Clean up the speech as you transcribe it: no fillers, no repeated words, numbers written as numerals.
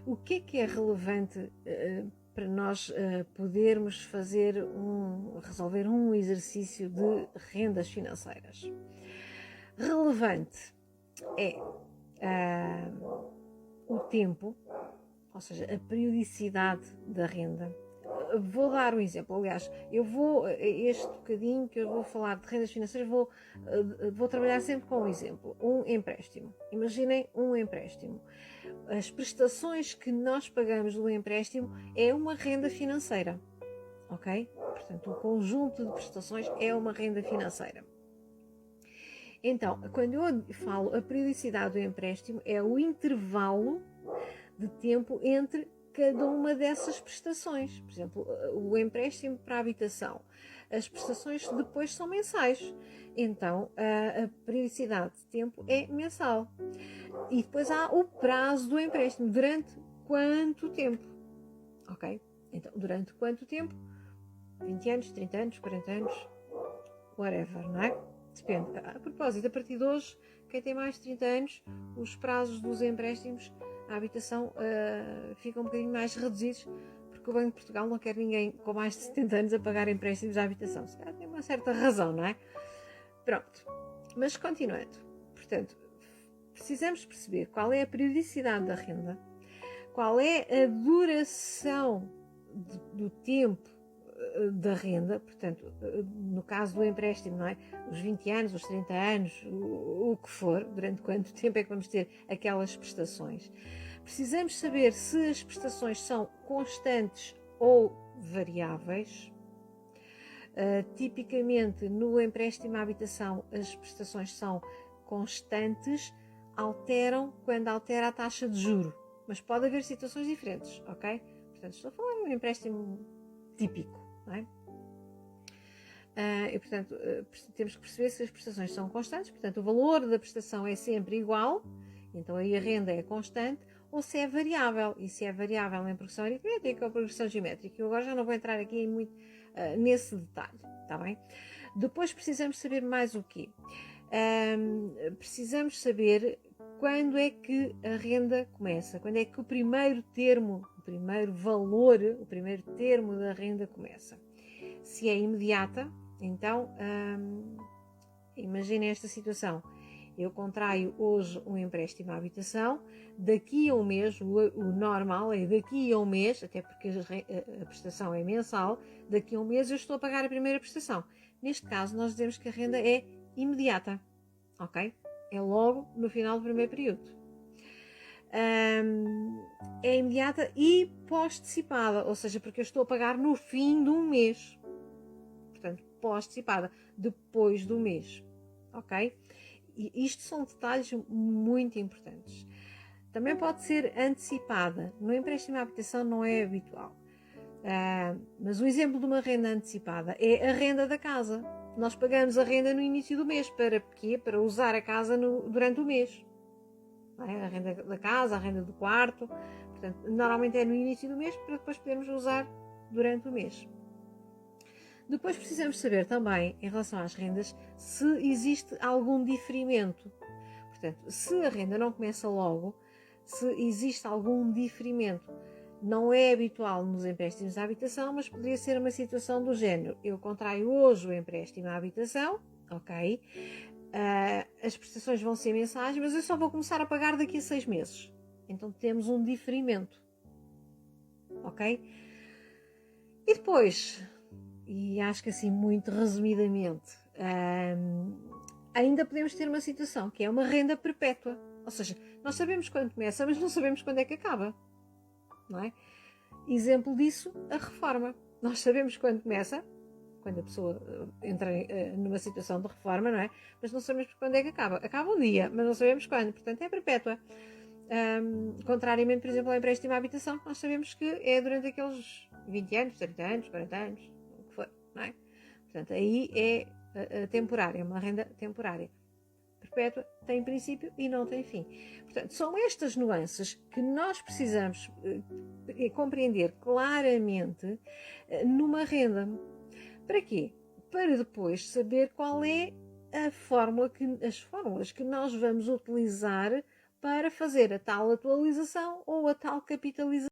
o que é relevante para nós podermos resolver um exercício de rendas financeiras? Relevante é o tempo, ou seja, a periodicidade da renda. Vou dar um exemplo, aliás, este bocadinho que eu vou falar de rendas financeiras, vou trabalhar sempre com um exemplo, um empréstimo. Imaginem um empréstimo. As prestações que nós pagamos do empréstimo é uma renda financeira, ok? Portanto, o conjunto de prestações é uma renda financeira. Então, quando eu falo a periodicidade do empréstimo, é o intervalo de tempo entre cada uma dessas prestações. Por exemplo, o empréstimo para a habitação. As prestações depois são mensais. Então, a periodicidade de tempo é mensal. E depois há o prazo do empréstimo. Durante quanto tempo? Ok? Então, durante quanto tempo? 20 anos, 30 anos, 40 anos, whatever, não é? Depende. A propósito, a partir de hoje, quem tem mais de 30 anos, os prazos dos empréstimos à habitação ficam um bocadinho mais reduzidos, porque o Banco de Portugal não quer ninguém com mais de 70 anos a pagar empréstimos à habitação. Se calhar tem uma certa razão, não é? Pronto. Mas continuando. Portanto, precisamos perceber qual é a periodicidade da renda, qual é a duração do tempo da renda, portanto, no caso do empréstimo, não é? Os 20 anos, os 30 anos, o que for, durante quanto tempo é que vamos ter aquelas prestações. Precisamos saber se as prestações são constantes ou variáveis. Tipicamente, no empréstimo à habitação, as prestações são constantes, alteram quando altera a taxa de juro, mas pode haver situações diferentes, ok? Portanto, estou a falar de um empréstimo típico. Não é? E, portanto, temos que perceber se as prestações são constantes, portanto, o valor da prestação é sempre igual, então aí a renda é constante, ou se é variável, e se é variável em progressão aritmética ou progressão geométrica. Eu agora já não vou entrar aqui muito nesse detalhe, está bem? Depois precisamos saber mais o quê? Precisamos saber quando é que a renda começa, quando é que o primeiro termo, o primeiro valor, o primeiro termo da renda começa. Se é imediata, então imaginem esta situação. Eu contraio hoje um empréstimo à habitação, daqui a um mês, o normal é daqui a um mês, até porque a prestação é mensal, daqui a um mês eu estou a pagar a primeira prestação. Neste caso, nós dizemos que a renda é imediata, ok? É logo no final do primeiro período. É imediata e pós-antecipada, ou seja, porque eu estou a pagar no fim de um mês. Portanto, pós-antecipada, depois do mês, ok? E isto são detalhes muito importantes. Também pode ser antecipada. No empréstimo à habitação não é habitual. Mas um exemplo de uma renda antecipada é a renda da casa. Nós pagamos a renda no início do mês. Para quê? Para usar a casa durante o mês. A renda da casa, a renda do quarto. Portanto, normalmente é no início do mês para depois podermos usar durante o mês. Depois precisamos saber também, em relação às rendas, se existe algum diferimento. Portanto, se a renda não começa logo, se existe algum diferimento. Não é habitual nos empréstimos à habitação, mas poderia ser uma situação do género. Eu contraio hoje o empréstimo à habitação, ok? As prestações vão ser mensais, mas eu só vou começar a pagar daqui a 6 meses. Então temos um diferimento, ok? E depois, e acho que assim muito resumidamente, ainda podemos ter uma situação que é uma renda perpétua. Ou seja, nós sabemos quando começa, mas não sabemos quando é que acaba. Não é? Exemplo disso, a reforma. Nós sabemos quando começa, quando a pessoa entra numa situação de reforma, não é? Mas não sabemos quando é que acaba. Acaba um dia, mas não sabemos quando. Portanto, é perpétua. Contrariamente, por exemplo, ao empréstimo à habitação, nós sabemos que é durante aqueles 20 anos, 30 anos, 40 anos, o que for, não é? Portanto, aí é temporária, uma renda temporária. Perpétua tem princípio e não tem fim. Portanto, são estas nuances que nós precisamos compreender claramente numa renda. Para quê? Para depois saber qual é as fórmulas que nós vamos utilizar para fazer a tal atualização ou a tal capitalização.